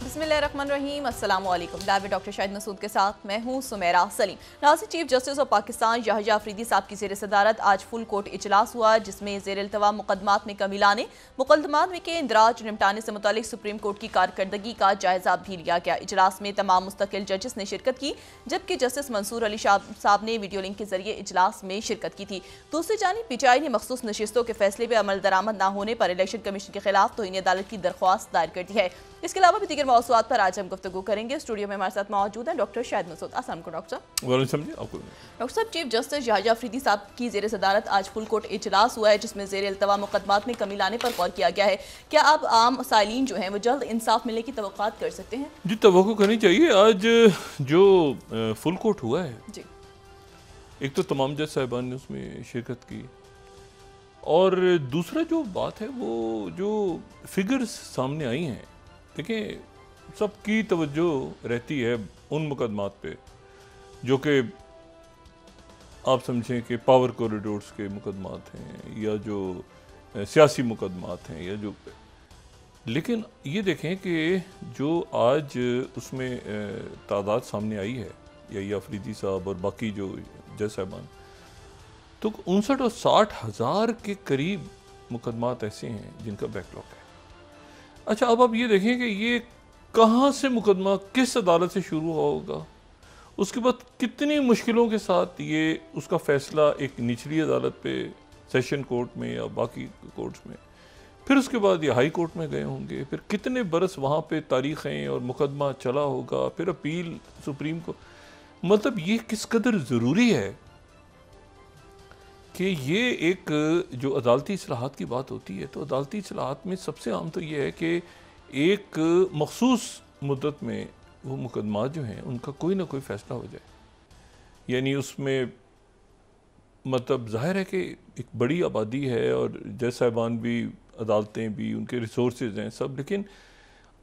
बिस्मिल्लाहिर्रहमानिर्रहीम, अस्सलाम वालेकुम। लाइव डॉक्टर शाहिद मसूद के साथ मैं हूँ सुमेरा सलीम। नाज़िर chief justice of Pakistan Yahya Afridi sahab की ज़ेर सदारत आज फुल कोर्ट इजलास हुआ, जिसमें ज़ेर इल्तवा मुकदमात में कमी लाने, मुकदमात के इंदराज निपटाने से मुतालिक सुप्रीम कोर्ट की कारकर्दगी का जायजा भी लिया गया। इजलास में तमाम मुस्तकिल जजेस ने शिरकत की, जबकि जस्टिस मंसूर अली साहब ने वीडियो लिंक के जरिए इजलास में शिरकत की थी। दूसरी जानिब पीटीआई ने मखसूस नशिस्तों के फैसले पर अमल दरामद न होने पर इलेक्शन कमीशन के खिलाफ तौहीन अदालत की दरख्वास्त दायर कर दी है। इसके अलावा भी दीगर मौज़ूआत पर आज हम गुफ्तगू करेंगे। स्टूडियो में हमारे साथ मौजूद हैं डॉक्टर शाहिद मसूद। अस्सलाम वालेकुम डॉक्टर साहब। चीफ जस्टिस याहिया अफरीदी साहब की ज़ेर सदारत आज फुल कोर्ट इजलास हुआ है, जिसमें ज़ेर इल्तवा मुकदमात में कमी लाने पर गौर किया गया है। क्या अब आम साइलिन जो हैं वो जल्द इंसाफ मिलने की तवक्कुआत कर सकते हैं? जी, तवक्कुआ करनी चाहिए। आज जो फुल कोर्ट हुआ है जी, एक तो तमाम जज साहिबान ने उसमें शिरकत की, और दूसरा जो बात है वो जो फिगर्स सामने आई हैं, देखिए सबकी तवज्जो रहती है उन मुकदमात पे जो कि आप समझें कि पावर कॉरिडोर्स के मुकदमात हैं या जो सियासी मुकदमात हैं या जो, लेकिन ये देखें कि जो आज उसमें तादाद सामने आई है या अफरीदी साहब और बाकी जो जज साहबान, तो 59 और 60 हज़ार के करीब मुकदमात ऐसे हैं जिनका बैकलॉग है। अच्छा, अब आप ये देखें कि ये कहाँ से मुकदमा किस अदालत से शुरू होगा, उसके बाद कितनी मुश्किलों के साथ ये उसका फ़ैसला एक निचली अदालत पे, सेशन कोर्ट में या बाकी कोर्ट्स में, फिर उसके बाद ये हाई कोर्ट में गए होंगे, फिर कितने बरस वहाँ पे तारीख़ें और मुकदमा चला होगा, फिर अपील सुप्रीम को। मतलब ये किस कदर ज़रूरी है कि ये एक जो अदालती इस्लाहात की बात होती है, तो अदालती इस्लाहात में सबसे आम तो ये है कि एक मखसूस मुद्दत में वो मुकदमात जो हैं उनका कोई ना कोई फ़ैसला हो जाए। यानी उसमें मतलब ज़ाहिर है कि एक बड़ी आबादी है और जज साहिबान भी, अदालतें भी, उनके रिसोर्सेज हैं सब, लेकिन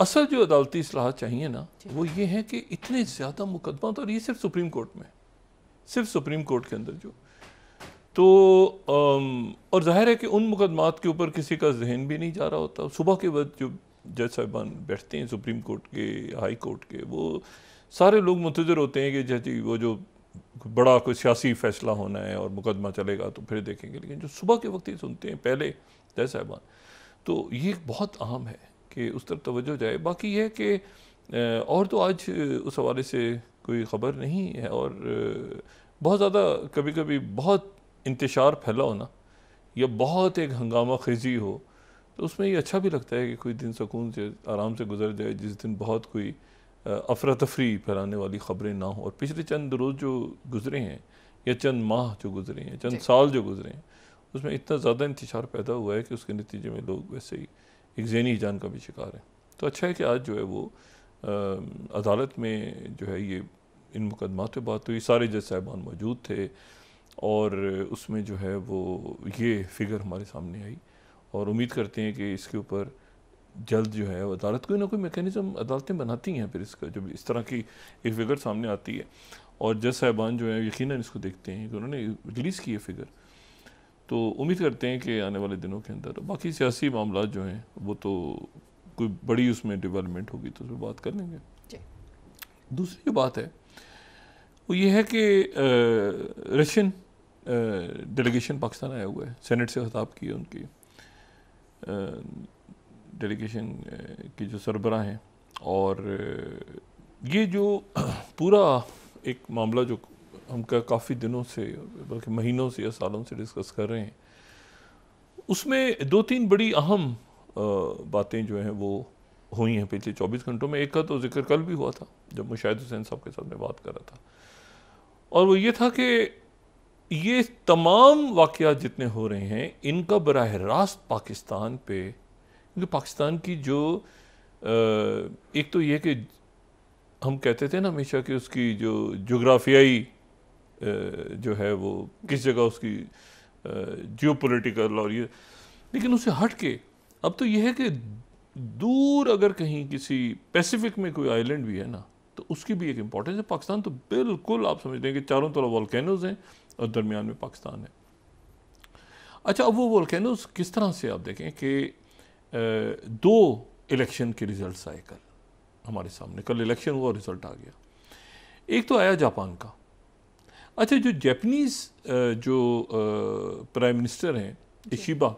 असल जो अदालती इस्लाहात चाहिए ना वो ये है कि इतने ज़्यादा मुकदमात, और ये सिर्फ सुप्रीम कोर्ट में, सिर्फ सुप्रीम कोर्ट के अंदर जो, तो और ज़ाहिर है कि उन मुकदमात के ऊपर किसी का जहन भी नहीं जा रहा होता। सुबह के वक्त जो जज साहिबान बैठते हैं सुप्रीम कोर्ट के, हाई कोर्ट के, वो सारे लोग मुंतज़िर होते हैं कि जज वो जो बड़ा कोई सियासी फ़ैसला होना है और मुकदमा चलेगा तो फिर देखेंगे, लेकिन जो सुबह के वक्त ही सुनते हैं पहले जज साहिबान, तो ये बहुत अहम है कि उस तरफ तवज्जो जाए। बाकी ये है कि और तो आज उस हवाले से कोई ख़बर नहीं है, और बहुत ज़्यादा कभी कभी बहुत इंतशार फैला हो ना, या बहुत एक हंगामा खेजी हो, तो उसमें ये अच्छा भी लगता है कि कोई दिन सुकून से आराम से गुजर जाए, जिस दिन बहुत कोई अफरा तफरी फैलाने वाली ख़बरें ना हो। और पिछले चंद रोज़ जो गुजरे हैं या चंद माह जो गुजरे हैं, चंद साल जो गुजरे हैं, उसमें इतना ज़्यादा इंतशार पैदा हुआ है कि उसके नतीजे में लोग वैसे ही एक ज़हनी जान का भी शिकार हैं। तो अच्छा है कि आज जो है वो अदालत में जो है ये इन मुकदमात पे बात हुई, सारे जज साहिबान मौजूद थे, और उसमें जो है वो ये फ़िगर हमारे सामने आई, और उम्मीद करते हैं कि इसके ऊपर जल्द जो है अदालत कोई ना कोई मैकेनिज़्म अदालतें बनाती हैं फिर इसका, जब इस तरह की एक फ़िगर सामने आती है और जज साहिबान जो है यकीनन इसको देखते हैं कि उन्होंने रिलीज़ की है फ़िगर, तो उम्मीद करते हैं कि आने वाले दिनों के अंदर बाकी सियासी मामला जो हैं वो तो कोई बड़ी उसमें डेवलपमेंट होगी तो उसमें बात कर लेंगे। दूसरी जो बात है वो ये है कि रशियन डेलीगेशन पाकिस्तान आया हुआ है, सेनेट से खिताब किया उनकी डेलीगेशन की जो सरबराह हैं, और ये जो पूरा एक मामला जो हम काफ़ी दिनों से, बल्कि महीनों से या सालों से डिस्कस कर रहे हैं, उसमें दो तीन बड़ी अहम बातें जो हैं वो हुई हैं पिछले 24 घंटों में। एक का तो जिक्र कल भी हुआ था जब मुशाहिद हुसैन साहब के साथ मैं बात कर रहा था, और वो ये था कि ये तमाम वाक़यात जितने हो रहे हैं इनका बराह रास्त पाकिस्तान पे, क्योंकि पाकिस्तान की जो एक तो ये कि हम कहते थे ना हमेशा कि उसकी जो जोग्राफियाई जो है वो किस जगह उसकी जियोपॉलिटिकल और ये, लेकिन उससे हट के अब तो ये है कि दूर अगर कहीं किसी पैसिफिक में कोई आइलैंड भी है ना, तो उसकी भी एक इम्पोर्टेंस है। पाकिस्तान तो बिल्कुल आप समझ लें कि चारों तरफ वोल्केनोज हैं और दरमियान में पाकिस्तान है। अच्छा, अब वो वोल्केनोज किस तरह से आप देखें कि 2 इलेक्शन के रिजल्ट्स आए कल हमारे सामने, कल इलेक्शन हुआ और रिजल्ट आ गया। एक तो आया जापान का। अच्छा, जो जापानीज़ जो प्राइम मिनिस्टर हैं इशिबा,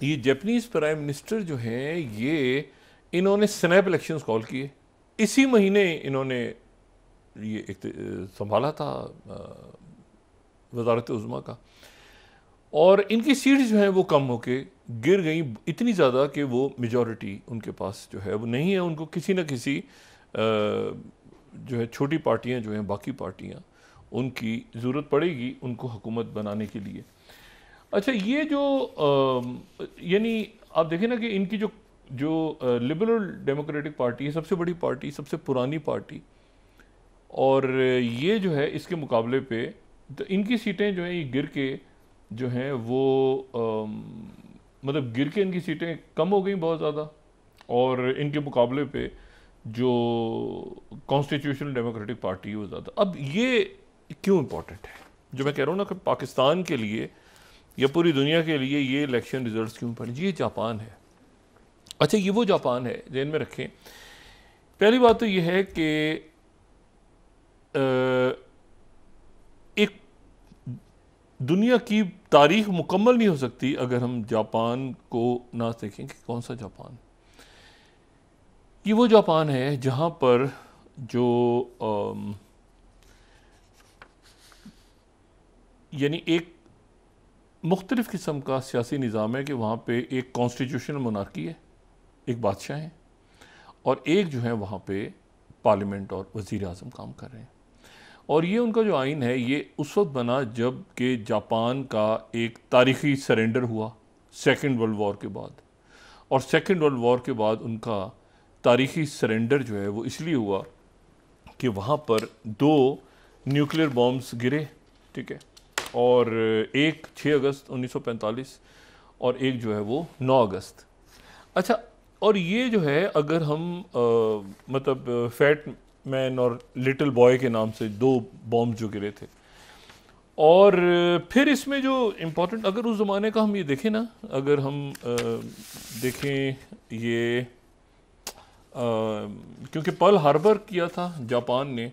ये जापानीज़ प्राइम मिनिस्टर जो हैं ये इन्होंने स्नैप इलेक्शंस कॉल किए। इसी महीने इन्होंने ये एक संभाला था वज़ारत उज़्मा का, और इनकी सीट्स जो हैं वो कम होके गिर गई इतनी ज़्यादा कि वो मेजॉरिटी उनके पास जो है वो नहीं है। उनको किसी न किसी जो है छोटी पार्टियां जो हैं, बाकी पार्टियां, उनकी ज़रूरत पड़ेगी उनको हुकूमत बनाने के लिए। अच्छा, ये जो यानी आप देखें ना कि इनकी जो जो लिबरल डेमोक्रेटिक पार्टी है, सबसे बड़ी पार्टी, सबसे पुरानी पार्टी, और ये जो है इसके मुकाबले पे तो इनकी सीटें जो हैं ये गिर के जो हैं वो मतलब गिर के इनकी सीटें कम हो गई बहुत ज़्यादा, और इनके मुकाबले पे जो कॉन्स्टिट्यूशनल डेमोक्रेटिक पार्टी है वो ज़्यादा। अब ये क्यों इम्पोर्टेंट है, जो मैं कह रहा हूँ ना कि पाकिस्तान के लिए या पूरी दुनिया के लिए ये इलेक्शन रिजल्ट्स क्यों पड़े? ये जापान है। अच्छा, ये वो जापान है, ध्यान में रखें। पहली बात तो ये है कि एक दुनिया की तारीख मुकम्मल नहीं हो सकती अगर हम जापान को ना देखें कि कौन सा जापान। ये वो जापान है जहाँ पर जो यानी एक मुख्तलिफ़ किस्म का सियासी निज़ाम है कि वहाँ पे एक कॉन्स्टिट्यूशनल मोनार्की है, एक बादशाह है, और एक जो है वहाँ पे पार्लियामेंट और वज़ीर आज़म काम कर रहे हैं। और ये उनका जो आइन है ये उस वक्त बना जब कि जापान का एक तारीख़ी सरेंडर हुआ सेकेंड वर्ल्ड वॉर के बाद, और सेकेंड वर्ल्ड वॉर के बाद उनका तारीख़ी सरेंडर जो है वो इसलिए हुआ कि वहाँ पर 2 न्यूक्लियर बॉम्ब्स गिरे, ठीक है, और एक 6 अगस्त 1945 और एक जो है वो 9 अगस्त। अच्छा, और ये जो है अगर हम मतलब फैट मैन और लिटिल बॉय के नाम से 2 बॉम्ब जो गिरे थे, और फिर इसमें जो इम्पोर्टेंट अगर उस ज़माने का हम ये देखें ना, अगर हम देखें ये क्योंकि पर्ल हार्बर किया था जापान ने,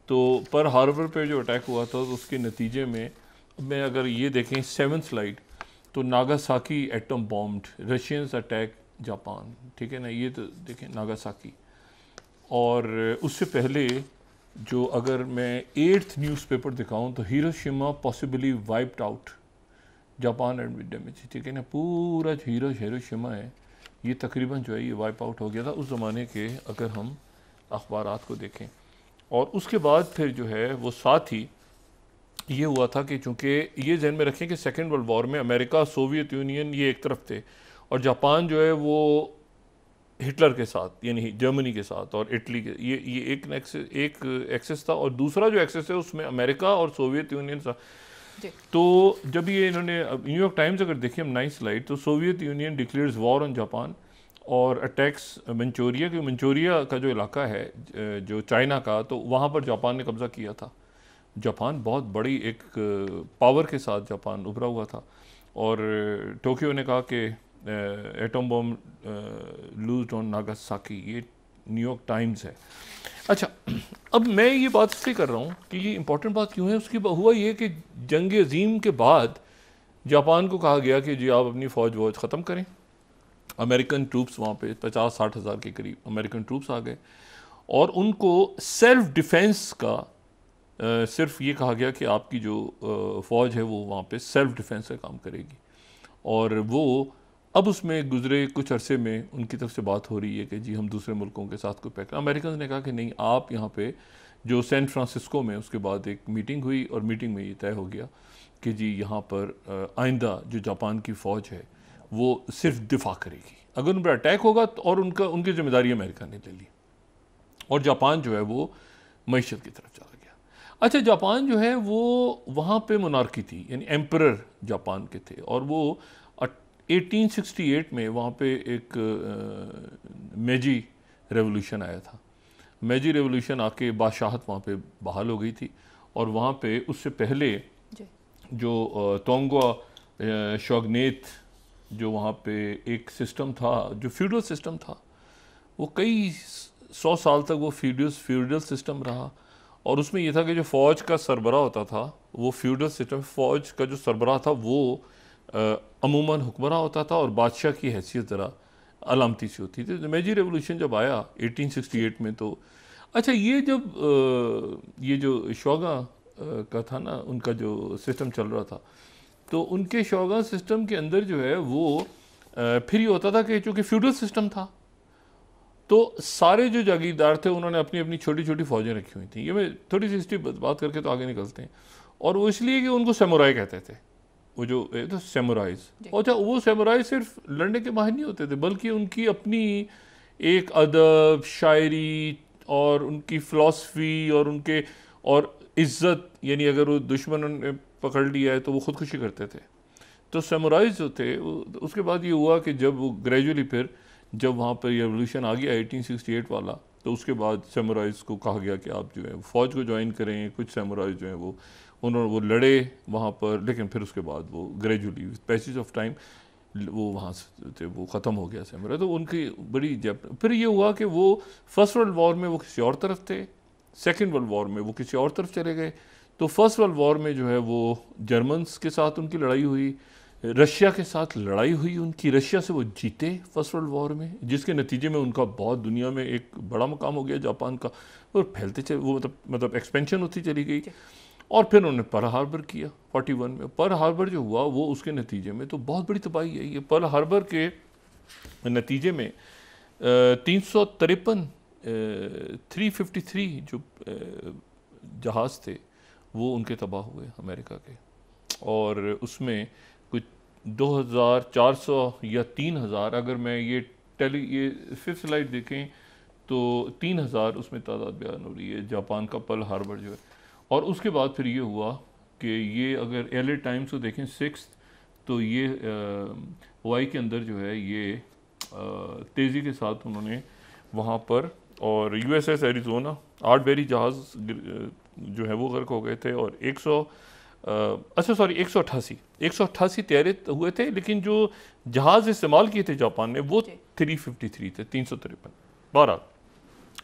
तो पर्ल हार्बर पे जो अटैक हुआ था तो उसके नतीजे में अगर ये देखें 7th स्लाइड, तो Nagasaki atom bombed, Russians attack Japan, ठीक है ना, ये तो देखें नागासाकी। और उससे पहले जो अगर मैं 8th न्यूज़पेपर दिखाऊं तो Hiroshima possibly wiped out Japan and with damage, ठीक है ना, पूरा जो हिरोशिमा है ये तकरीबन जो है ये वाइप आउट हो गया था उस ज़माने के, अगर हम अखबारात को देखें। और उसके बाद फिर जो है वो साथ ही ये हुआ था कि चूँकि ये जहन में रखें कि सेकेंड वर्ल्ड वॉर में अमेरिका, सोवियत यूनियन ये एक तरफ थे, और जापान जो है वो हिटलर के साथ यानी जर्मनी के साथ और इटली के, ये एक एक्सेस था, और दूसरा जो एक्सेस है उसमें अमेरिका और सोवियत यूनियन था। तो जब ये इन्होंने न्यूयॉर्क टाइम्स अगर देखें हम 9th स्लाइड, तो Soviet union declares war on Japan और अटैक्स मंचूरिया, कि मंचूरिया का जो इलाका है जो चाइना का, तो वहाँ पर जापान ने कब्ज़ा किया था। जापान बहुत बड़ी एक पावर के साथ जापान उभरा हुआ था, और टोक्यो ने कहा कि एटम बम लूज्ड ऑन नागासाकी, ये न्यूयॉर्क टाइम्स है। अच्छा, अब मैं ये बात इसलिए कर रहा हूँ कि ये इंपॉर्टेंट बात क्यों है, उसकी हुआ ये कि जंग अजीम के बाद जापान को कहा गया कि जी आप अपनी फ़ौज ख़त्म करें। अमेरिकन ट्रूप्स वहाँ पे 50-60 हज़ार के करीब अमेरिकन ट्रूप्स आ गए, और उनको सेल्फ डिफेंस का सिर्फ ये कहा गया कि आपकी जो फ़ौज है वो वहाँ पे सेल्फ डिफेंस का काम करेगी। और वो अब उसमें गुजरे कुछ अरसे में उनकी तरफ से बात हो रही है कि जी हम दूसरे मुल्कों के साथ कोई पैक। अमेरिकन ने कहा कि नहीं, आप यहाँ पे जो सैन फ्रांसिस्को में उसके बाद एक मीटिंग हुई, और मीटिंग में ये तय हो गया कि जी यहाँ पर आइंदा जो जापान की फ़ौज है वो सिर्फ दिफा करेगी, अगर उन पर अटैक होगा तो, और उनकी जिम्मेदारी अमेरिका ने ले ली, और जापान जो है वो मईशत की तरफ चला गया। अच्छा, जापान जो है वो वहाँ पे मोनार्की थी, यानी एम्परर जापान के थे, और वो 1868 में वहाँ पे एक मेजी रेवोल्यूशन आया था। मेजी रेवोल्यूशन आके बादशाहत वहाँ पे बहाल हो गई थी, और वहाँ पे उससे पहले जो तोंगवा शोगनेत जो वहाँ पे एक सिस्टम था जो फ्यूडल सिस्टम था, वो कई 100 साल तक वो फ्यूडल सिस्टम रहा, और उसमें ये था कि जो फ़ौज का सरबराह होता था वो फ्यूडल सिस्टम, फ़ौज का जो सरबराह था वो अमूमन हुक्मरान होता था और बादशाह की हैसियत ज़रा अलामती सी होती थी। तो मेजी रेवोल्यूशन जब आया 1868 में, तो अच्छा ये जब ये जो शौगा का था ना, उनका जो सिस्टम चल रहा था, तो उनके शौगा सिस्टम के अंदर जो है वो फिर ये होता था कि चूँकि फ्यूडल सिस्टम था तो सारे जो जागीरदार थे उन्होंने अपनी अपनी छोटी छोटी फौजें रखी हुई थी। ये मैं थोड़ी सी हिस्ट्री बात करके तो आगे निकलते हैं। और वो इसलिए कि उनको सैमुराई कहते थे, वो जो तो सैमुराइज। अच्छा, वो सैमुराई सिर्फ लड़ने के माहिर नहीं होते थे, बल्कि उनकी अपनी एक अदब, शायरी और उनकी फ़िलासफ़ी और उनके और इज़्ज़त, यानी अगर वो दुश्मन ने पकड़ लिया है तो वो ख़ुदकुशी करते थे। तो सैमुराइज जो थे, उसके बाद ये हुआ कि जब वो ग्रेजुअली फिर जब वहाँ पर रेवोल्यूशन आ गया 1868 वाला, तो उसके बाद सैमुराइज को कहा गया कि आप जो है फ़ौज को ज्वाइन करें। कुछ सैमुराइज जो हैं वो लड़े वहाँ पर, लेकिन फिर उसके बाद वो ग्रेजुअली पैसेज ऑफ टाइम वो वहाँ से वो ख़त्म हो गया सैमुराई। तो उनकी बड़ी फिर ये हुआ कि वो फर्स्ट वर्ल्ड वॉर में वो किसी और तरफ थे, सेकेंड वर्ल्ड वॉर में वो किसी और तरफ चले गए। तो फर्स्ट वर्ल्ड वॉर में जो है वो जर्मन्स के साथ उनकी लड़ाई हुई, रशिया के साथ लड़ाई हुई उनकी, रशिया से वो जीते फर्स्ट वर्ल्ड वॉर में, जिसके नतीजे में उनका बहुत दुनिया में एक बड़ा मकाम हो गया जापान का, और फैलते चले वो मतलब एक्सपेंशन होती चली गई। और फिर उन्होंने पर्ल हार्बर किया 41 में। पर्ल हार्बर जो हुआ वो उसके नतीजे में तो बहुत बड़ी तबाही आई है। पर्ल हार्बर के नतीजे में 353 जो जहाज़ थे वो उनके तबाह हुए अमेरिका के, और उसमें कुछ 2400 या 3000, अगर मैं ये फिफ्थ स्लाइड देखें तो 3000 उसमें तादाद बयान हो रही है जापान का पर्ल हार्बर जो है। और उसके बाद फिर ये हुआ कि ये अगर LA टाइम्स को देखें 6th, तो ये हवाई के अंदर जो है ये तेज़ी के साथ उन्होंने वहाँ पर, और USS एरिज़ोना 8 बैरी जहाज़ जो है वो गर्क हो गए थे, और 188 तैयारे हुए थे, लेकिन जो जहाज़ इस्तेमाल किए थे जापान ने वो 353 थे, 353। 12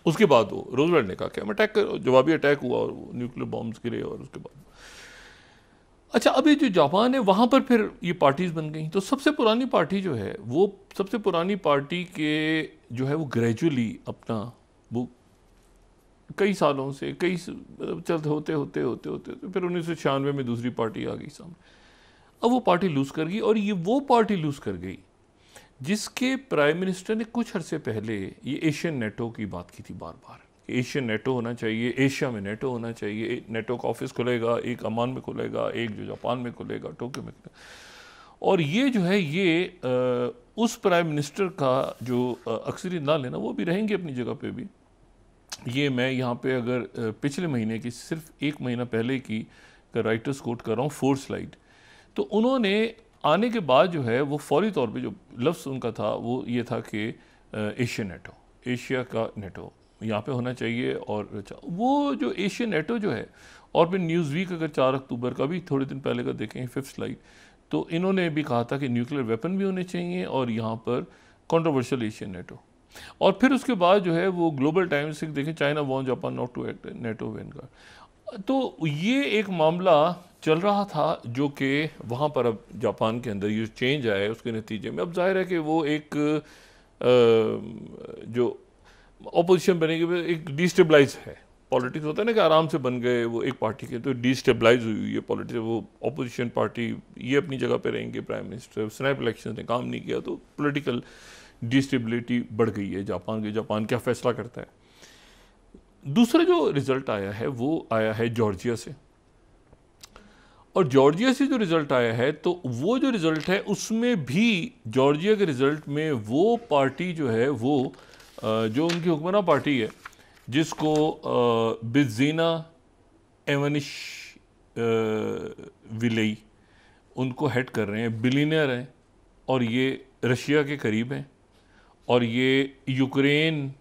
उसके बाद वो रोजवेल्ट ने कहा कि हम अटैक, जवाबी अटैक हुआ और न्यूक्लियर बॉम्ब्स गिरे, और उसके बाद अच्छा अभी जो जापान है वहाँ पर फिर ये पार्टीज़ बन गई। तो सबसे पुरानी पार्टी जो है वो सबसे पुरानी पार्टी के जो है वो ग्रेजुअली अपना वो कई सालों से चलते होते फिर 1996 में दूसरी पार्टी आ गई सामने। अब वो पार्टी लूज़ कर गई, और ये वो पार्टी लूज़ कर गई जिसके प्राइम मिनिस्टर ने कुछ अरसे पहले ये एशियन नेटो की बात की थी बार बार। एशियन नेटो होना चाहिए, एशिया में नेटो होना चाहिए, नेटो का ऑफिस खुलेगा, एक अमान में खुलेगा, एक जो जापान में खुलेगा, टोक्यो में खुलेगा। और ये जो है ये उस प्राइम मिनिस्टर का जो अक्सरियत ना लेना, वो भी रहेंगे अपनी जगह पे भी। ये मैं यहाँ पे अगर पिछले महीने की सिर्फ एक महीना पहले की राइटर्स कोट कर रहा हूँ 4 स्लाइड, तो उन्होंने आने के बाद जो है वो फौरी तौर पे जो लफ्ज़ उनका था वो ये था कि एशियन नेटो, एशिया का नेटो यहाँ पे होना चाहिए। और वो जो एशियन नेटो जो है, और फिर न्यूज़ वीक अगर 4 अक्टूबर का भी थोड़े दिन पहले का देखें 5th स्लाइड, तो इन्होंने भी कहा था कि न्यूक्लियर वेपन भी होने चाहिए और यहाँ पर कंट्रोवर्शियल एशियन नेटो। और फिर उसके बाद जो है वो ग्लोबल टाइम्स से देखें, China want Japan not to act NATO vanguard. तो ये एक मामला चल रहा था जो कि वहाँ पर अब जापान के अंदर ये चेंज आया है, उसके नतीजे में अब जाहिर है कि वो एक जो ऑपोजिशन बनेगी एक डिस्टेबलाइज है। पॉलिटिक्स होता है ना कि आराम से बन गए वो एक पार्टी के, तो डिस्टेबलाइज हुई है पॉलिटिक्स। वो ऑपोजिशन पार्टी ये अपनी जगह पे रहेंगे, प्राइम मिनिस्टर स्नैप इलेक्शन ने काम नहीं किया, तो पॉलिटिकल डिस्टेबिलिटी बढ़ गई है जापान के। जापान क्या फैसला करता है। दूसरा जो रिजल्ट आया है वो आया है जॉर्जिया से, और जॉर्जिया से जो रिज़ल्ट आया है तो वो जो रिज़ल्ट है उसमें भी जॉर्जिया के रिज़ल्ट में वो पार्टी जो है वो जो उनकी हुक्मरान पार्टी है जिसको बिज़ीना एवनिश विलेई उनको हेड कर रहे हैं, बिलियनर हैं, और ये रशिया के करीब हैं, और ये यूक्रेन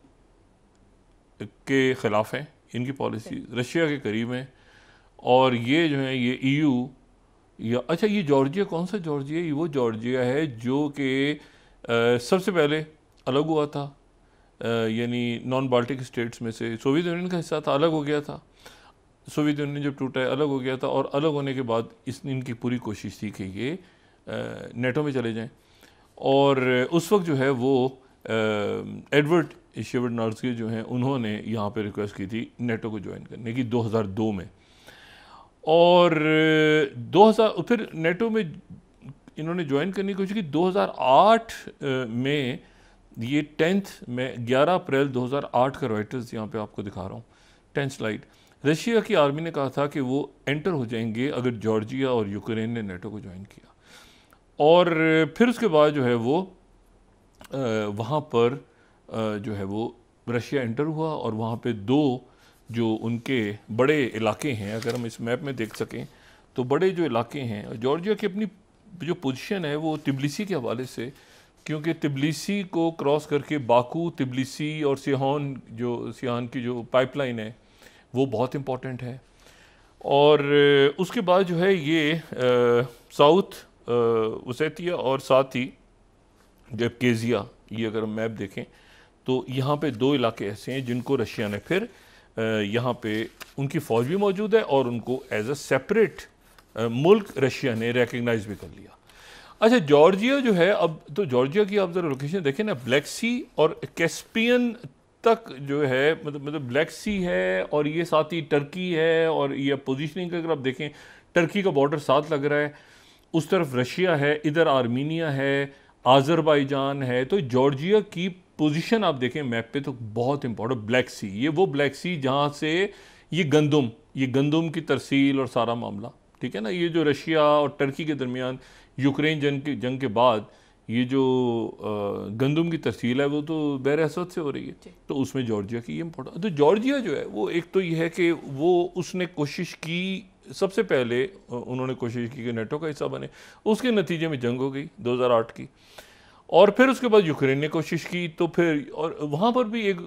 के ख़िलाफ़ हैं, इनकी पॉलिसी रशिया के करीब हैं, और ये जो है ये EU या अच्छा ये जॉर्जिया कौन सा जॉर्जिया? वो जॉर्जिया है जो कि सबसे पहले अलग हुआ था यानी नॉन बाल्टिक स्टेट्स में से सोवियत यूनियन का हिस्सा था, अलग हो गया था। सोवियत यूनियन जब टूटा है अलग हो गया था, और अलग होने के बाद इनकी पूरी कोशिश थी कि ये नेटो में चले जाएं। और उस वक्त जो है वो एडवर्ड शेवरडनार्स्की जो हैं उन्होंने यहाँ पे रिक्वेस्ट की थी नेटो को ज्वाइन करने की 2002 में। और 2000 फिर नेटो में इन्होंने ज्वाइन करने की कोशिश की 2008 में। ये 11 अप्रैल 2008 का रॉयटर्स यहाँ पे आपको दिखा रहा हूँ, 10 स्लाइड। रशिया की आर्मी ने कहा था कि वो एंटर हो जाएंगे अगर जॉर्जिया और यूक्रेन ने नेटो को ज्वाइन किया। और फिर उसके बाद जो है वो वहाँ पर जो है वो रशिया एंटर हुआ, और वहाँ पे 2 जो उनके बड़े इलाके हैं, अगर हम इस मैप में देख सकें तो बड़े जो इलाके हैं, जॉर्जिया की अपनी जो पोजीशन है वो तिब्लिसी के हवाले से, क्योंकि तिब्लिसी को क्रॉस करके बाकू, तिब्लिसी और सियान की जो पाइपलाइन है वो बहुत इम्पॉर्टेंट है। और उसके बाद जो है ये साउथ ओसेटिया और साथ ही अब्खाज़िया, ये अगर हम मैप देखें तो यहाँ पे 2 इलाके ऐसे हैं जिनको रशिया ने फिर यहाँ पे उनकी फ़ौज भी मौजूद है और उनको एज अ सेपरेट मुल्क रशिया ने रिकग्नाइज भी कर लिया। अच्छा, जॉर्जिया जो है, अब तो जॉर्जिया की आप ज़रा लोकेशन देखें ना, ब्लैक सी और कैस्पियन तक जो है, मतलब ब्लैक सी है और ये साथ ही टर्की है, और ये पोजीशनिंग अगर आप देखें टर्की का बॉर्डर साथ लग रहा है, उस तरफ रशिया है, इधर आर्मीनिया है, आज़रबाईजान है। तो जॉर्जिया की पोजीशन आप देखें मैप पे तो बहुत इंपॉर्टेंट, ब्लैक सी, ये वो ब्लैक सी जहाँ से ये गंदुम की तरसील और सारा मामला, ठीक है ना, ये जो रशिया और टर्की के दरमियान यूक्रेन जंग के बाद ये जो गंदुम की तरसील है वो तो बहर असवद से हो रही है, तो उसमें जॉर्जिया की ये इम्पोर्टेंट। तो जॉर्जिया जो है वो एक तो ये है कि वो उसने कोशिश की, सबसे पहले उन्होंने कोशिश की कि नेटो का हिस्सा बने, उसके नतीजे में जंग हो गई 2008 की, और फिर उसके बाद यूक्रेन ने कोशिश की, तो फिर और वहाँ पर भी एक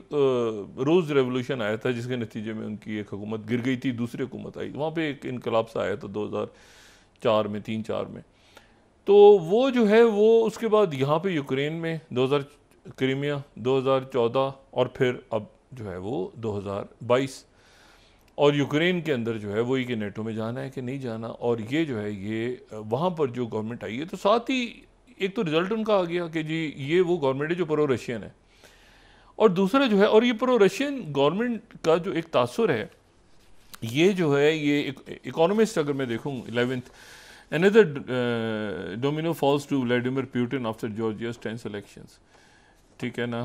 रोज़ रेवोल्यूशन आया था जिसके नतीजे में उनकी एक हुकूमत गिर गई थी, दूसरी हुकूमत आई, वहाँ पे एक इनकलाब सा आया था 2004 में, 3-4 में। तो वो जो है वो उसके बाद यहाँ पे यूक्रेन में 2000 क्रीमिया 2014, और फिर अब जो है वो 2022, और यूक्रेन के अंदर जो है वही कि नेटो में जाना है कि नहीं जाना। और ये जो है ये वहाँ पर जो गवर्नमेंट आई है, तो साथ ही एक तो रिजल्ट उनका आ गया कि जी ये वो गवर्नमेंट है जो प्रो रशियन है, और दूसरा जो है, और ये प्रो रशियन गवर्नमेंट का जो एक तासुर है, ये जो है ये इकोनॉमिस्ट अगर मैं देखूँ 11th, another domino falls to Vladimir Putin after Georgia's 10th elections, ठीक है ना।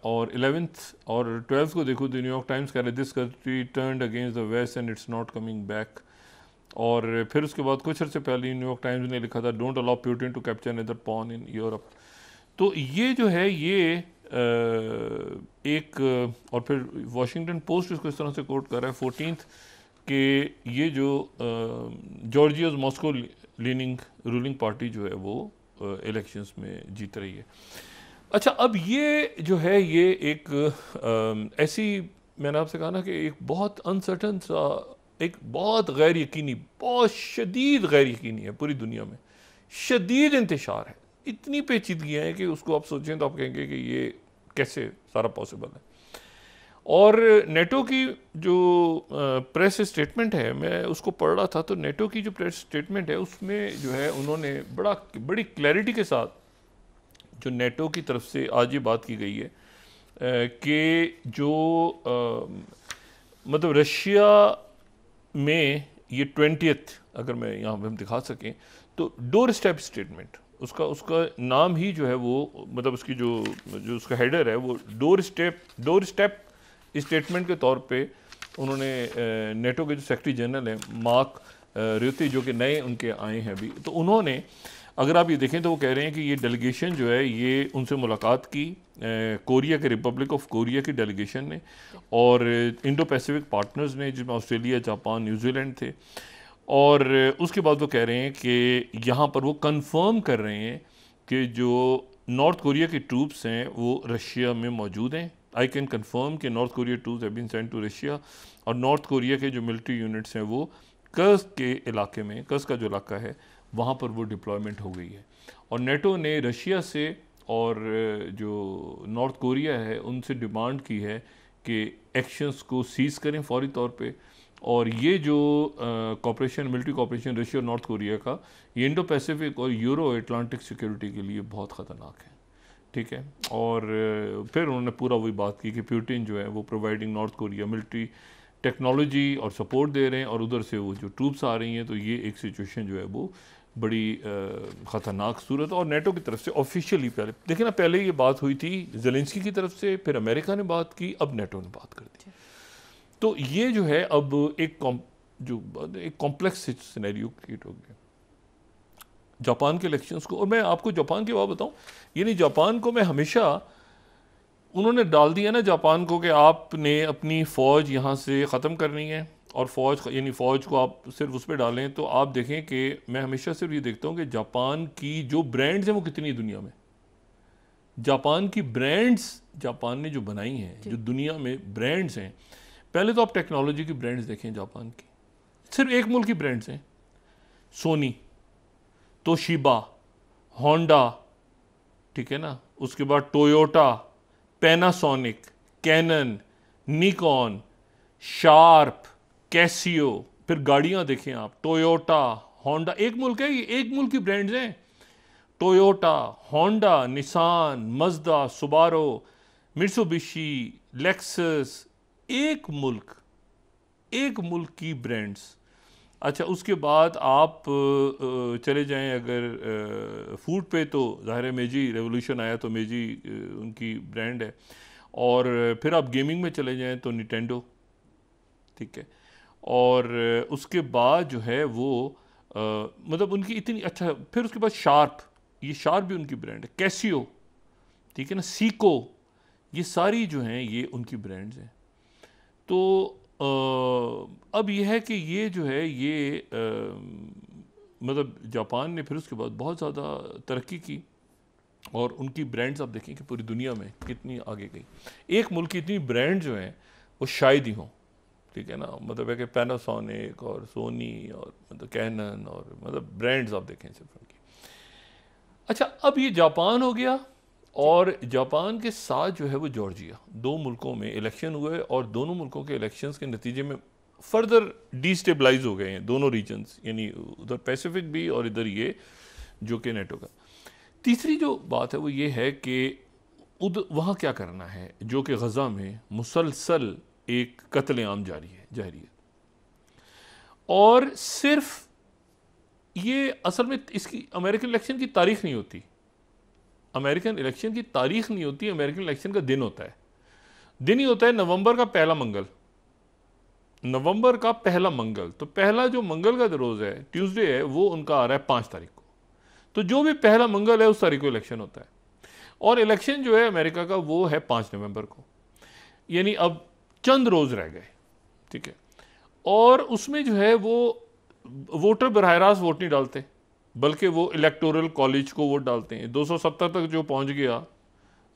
और 11th और 12th को देखो, द न्यूयॉर्क टाइम्स कह रहे this country turned against the west and it's not coming back. और फिर उसके बाद कुछ अर्से पहले न्यूयॉर्क टाइम्स ने लिखा था don't allow Putin to capture another pawn in Europe. तो ये जो है ये एक, और फिर वॉशिंगटन पोस्ट इसको इस तरह से कोट कर रहा है 14th कि ये जो जॉर्जियाज मॉस्को लीनिंग रूलिंग पार्टी जो है वो इलेक्शंस में जीत रही है। अच्छा, अब ये जो है ये एक ऐसी, मैंने आपसे कहा ना कि एक बहुत अनसर्टन सा, एक बहुत गैर यकीनी, बहुत शदीद गैर यकीनी है, पूरी दुनिया में शदीद इंतशार है, इतनी पेचीदगियाँ हैं कि उसको आप सोचें तो आप कहेंगे कि ये कैसे सारा पॉसिबल है। और नेटो की जो प्रेस स्टेटमेंट है, मैं उसको पढ़ रहा था, तो नेटो की जो प्रेस स्टेटमेंट है उसमें जो है उन्होंने बड़ी क्लैरिटी के साथ जो नेटो की तरफ से आज ये बात की गई है कि जो मतलब रशिया में ये 20th, अगर मैं यहाँ पे हम दिखा सकें तो डोर स्टेप स्टेटमेंट, उसका नाम ही जो है वो, मतलब उसकी जो उसका हेडर है वो डोर स्टेप स्टेटमेंट के तौर पे उन्होंने नेटो के जो सेक्रेटरी जनरल हैं मार्क रुते, जो कि नए उनके आए हैं अभी, तो उन्होंने, अगर आप ये देखें तो वो कह रहे हैं कि ये डेलीगेशन जो है ये उनसे मुलाकात की कोरिया के, रिपब्लिक ऑफ कोरिया की डेलीगेशन ने, और इंडो पैसिफिक पार्टनर्स ने जिसमें ऑस्ट्रेलिया, जापान, न्यूजीलैंड थे। और उसके बाद वो कह रहे हैं कि यहाँ पर वो कंफर्म कर रहे हैं कि जो नॉर्थ कोरिया के ट्रूप्स हैं वो रशिया में मौजूद हैं। आई कैन कंफर्म कि North Korea troops have been sent to Russia, और नॉर्थ कोरिया के जो मिलिट्री यूनिट्स हैं वो कर्स्क के इलाके में, कर्स्क का जो इलाका है वहाँ पर वो डिप्लॉयमेंट हो गई है। और नेटो ने रशिया से और जो नॉर्थ कोरिया है उनसे डिमांड की है कि एक्शंस को सीज करें फौरी तौर पे। और ये जो कॉपरेशन, मिलिट्री कॉपरेशन रशिया और नॉर्थ कोरिया का, ये इंडो पैसिफिक और यूरो अटलांटिक सिक्योरिटी के लिए बहुत ख़तरनाक है, ठीक है। और फिर उन्होंने पूरा वही बात की कि पुतिन जो है वो providing north Korea military technology और सपोर्ट दे रहे हैं, और उधर से वो जो ट्रूप्स आ रही हैं, तो ये एक सिचुएशन जो है वो बड़ी ख़तरनाक सूरत। और नेटो की तरफ से ऑफिशियली पहले देखिए ना, पहले ये बात हुई थी ज़ेलेंस्की की तरफ से, फिर अमेरिका ने बात की, अब नेटो ने बात कर दी। तो ये जो है अब एक कॉम्प्लेक्स सिनेरियो क्रिएट हो गया जापान के इलेक्शंस को। और मैं आपको जापान की बात बताऊं, यानी जापान को मैं हमेशा, उन्होंने डाल दिया ना जापान को कि आपने अपनी फ़ौज यहाँ से ख़त्म करनी है, और फ़ौज को आप सिर्फ उस पर डालें, तो आप देखें कि मैं हमेशा सिर्फ ये देखता हूँ कि जापान की जो ब्रांड्स हैं वो कितनी दुनिया में, जापान की ब्रांड्स जापान ने जो बनाई हैं, जो दुनिया में ब्रांड्स हैं। पहले तो आप टेक्नोलॉजी की ब्रांड्स देखें जापान की, सिर्फ एक मुल्क की ब्रांड्स हैं, सोनी, तोशिबा, होंडा, ठीक है ना, उसके बाद Toyota, Panasonic, Canon, Nikon, Sharp, Casio. फिर गाड़ियां देखें आप, टोयोटा, होंडा, एक मुल्क है, ये एक मुल्क की ब्रांड्स हैं। Toyota, Honda, Nissan, Mazda, Subaru, Mitsubishi, Lexus, एक मुल्क की ब्रांड्स। अच्छा, उसके बाद आप चले जाएं अगर फूड पे, तो ज़ाहिर है मेजी, रेवोल्यूशन आया तो मेजी उनकी ब्रांड है। और फिर आप गेमिंग में चले जाएं तो निटेंडो, ठीक है। और उसके बाद जो है वो मतलब उनकी इतनी, अच्छा फिर उसके बाद शार्प, ये शार्प भी उनकी ब्रांड है, कैसियो, ठीक है ना, सीको, ये सारी जो हैं ये उनकी ब्रांड्स हैं। तो अब यह है कि ये जो है ये मतलब जापान ने फिर उसके बाद बहुत ज़्यादा तरक्की की, और उनकी ब्रांड्स आप देखें कि पूरी दुनिया में कितनी आगे गई। एक मुल्क की इतनी ब्रांड जो हैं वो शायद ही हों, ठीक है ना, मतलब है कि पैनासोनिक और सोनी और मतलब कैनन, और मतलब ब्रांड्स आप देखें सिर्फ उनकी। अच्छा, अब ये जापान हो गया, और जापान के साथ जो है वो जॉर्जिया, दो मुल्कों में इलेक्शन हुए, और दोनों मुल्कों के इलेक्शंस के नतीजे में फर्दर डिस्टेबलाइज हो गए हैं दोनों रीजन्स, यानी उधर पैसिफिक भी और इधर ये जो कि नेटो का। तीसरी जो बात है वो ये है कि वहाँ क्या करना है, जो कि गज़ा में मुसलसल एक कत्लेआम जारी है, और सिर्फ ये असल में इसकी अमेरिकन इलेक्शन की तारीख नहीं होती, अमेरिकन इलेक्शन की तारीख नहीं होती, अमेरिकन इलेक्शन का दिन होता है। दिन ही होता है नवंबर का पहला मंगल, नवंबर का पहला मंगल। तो पहला जो मंगल का रोज़ है, ट्यूसडे है, वो उनका आ रहा है 5 तारीख को। तो जो भी पहला मंगल है उस तारीख को इलेक्शन होता है, और इलेक्शन जो है अमेरिका का वो है 5 नवंबर को, यानी अब चंद रोज़ रह गए, ठीक है। और उसमें जो है वो वोटर बराह रास्त वोट नहीं डालते, बल्कि वो इलेक्टोरल कॉलेज को वोट डालते हैं। 270 तक जो पहुंच गया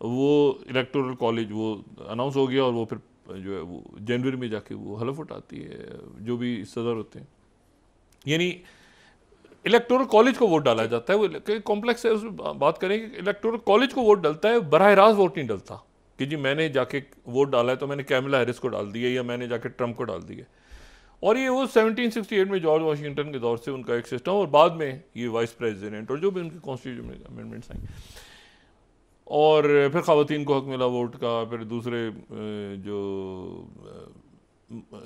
वो इलेक्टोरल कॉलेज वो अनाउंस हो गया, और वो फिर जो है वो जनवरी में जाके वो हलफ उठाती है जो भी सदर होते हैं, यानी इलेक्टोरल कॉलेज को वोट डाला जाता है। वो कॉम्प्लेक्स है, उस बात करें कि इलेक्टोरल कॉलेज को वोट डलता है, बराह रास्त वोट नहीं डलता कि जी मैंने जाके वोट डाला है तो मैंने कैमला हैरिस को डाल दिया या मैंने जाके ट्रंप को डाल दिया। और ये वो 1768 में जॉर्ज वाशिंगटन के दौर से उनका एक सिस्टम, और बाद में ये वाइस प्रेसिडेंट और जो भी उनकी कॉन्स्टिट्यूशन में अमेंडमेंट्स आई, और फिर ख़वातीन को हक मिला वोट का, फिर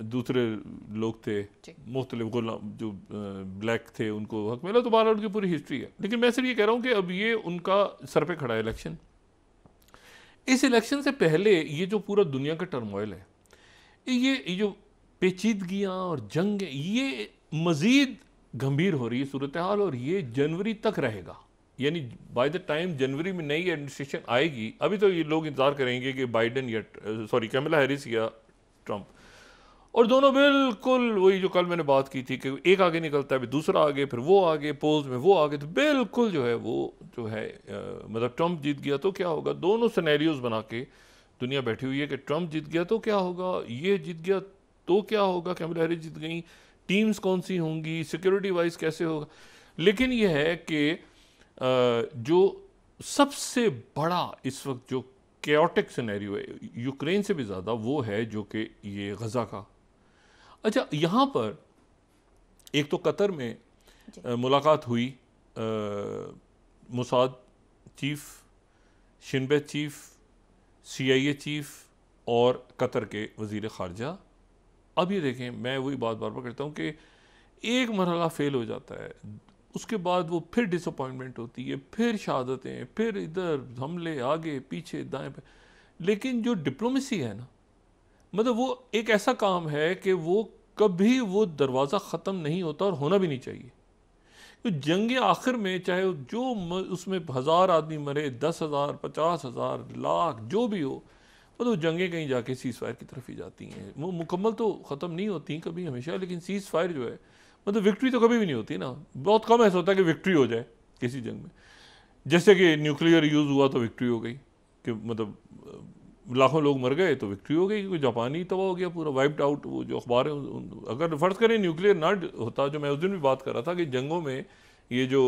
दूसरे लोग थे मुख्तलिफ गुलाम जो ब्लैक थे उनको हक मिला। तो बहरहाल उनकी पूरी हिस्ट्री है। लेकिन मैं सिर्फ ये कह रहा हूँ कि अब ये उनका सर पे खड़ा है इलेक्शन। इस इलेक्शन से पहले ये जो पूरा दुनिया का टर्मोइल है, ये जो पेचीदगियाँ और जंग, ये मज़ीद गंभीर हो रही है सूरत हाल, और ये जनवरी तक रहेगा। यानी बाय द टाइम जनवरी में नई एडमिनिस्ट्रेशन आएगी, अभी तो ये लोग इंतज़ार करेंगे कि बाइडन या कैमला हैरिस या ट्रंप, और दोनों बिल्कुल वही जो कल मैंने बात की थी कि एक आगे निकलता है, फिर दूसरा आगे, फिर वो आगे, पोल्स में वो आगे, तो बिल्कुल जो है वो जो है मतलब ट्रंप जीत गया तो क्या होगा। दोनों सिनेरियोज बना के दुनिया बैठी हुई है कि ट्रंप जीत गया तो क्या होगा, ये जीत गया तो क्या होगा, कैमला हैरिस जीत गई, टीम्स कौन सी होंगी, सिक्योरिटी वाइज कैसे होगा। लेकिन यह है कि जो सबसे बड़ा इस वक्त जो केओटिक सिनेरियो है यूक्रेन से भी ज़्यादा, वो है जो कि ये गज़ा का। अच्छा, यहाँ पर एक तो कतर में मुलाकात हुई Mossad chief, Shin Bet chief, CIA chief और कतर के वज़ीर ख़ारजा। अब ये देखें, मैं वही बात बार बार करता हूँ कि एक मरहला फेल हो जाता है, उसके बाद वो फिर डिसअपॉइंटमेंट होती है, फिर शहादतें, फिर इधर हमले, आगे पीछे दाएं पे। लेकिन जो डिप्लोमेसी है ना, मतलब वो एक ऐसा काम है कि वो कभी वो दरवाज़ा ख़त्म नहीं होता और होना भी नहीं चाहिए। तो जंग आखिर में चाहे जो उसमें 1000 आदमी मरे, 10,000, 50,000, लाख, जो भी हो, मतलब जंगें कहीं जाके सीज़ फायर की तरफ ही जाती हैं। वो मुकम्मल तो ख़त्म नहीं होती कभी हमेशा, लेकिन सीज़ फायर जो है, मतलब विक्ट्री तो कभी भी नहीं होती ना। बहुत कम ऐसा होता है कि विक्ट्री हो जाए किसी जंग में। जैसे कि न्यूक्लियर यूज़ हुआ तो विक्ट्री हो गई, कि मतलब लाखों लोग मर गए तो विक्ट्री हो गई, क्योंकि जापानी तबाह हो गया, पूरा वाइप्ड आउट। वो जो अखबार है, अगर फ़र्ज़ करें न्यूक्लियर ना होता, जो मैं उस दिन भी बात कर रहा था कि जंगों में ये जो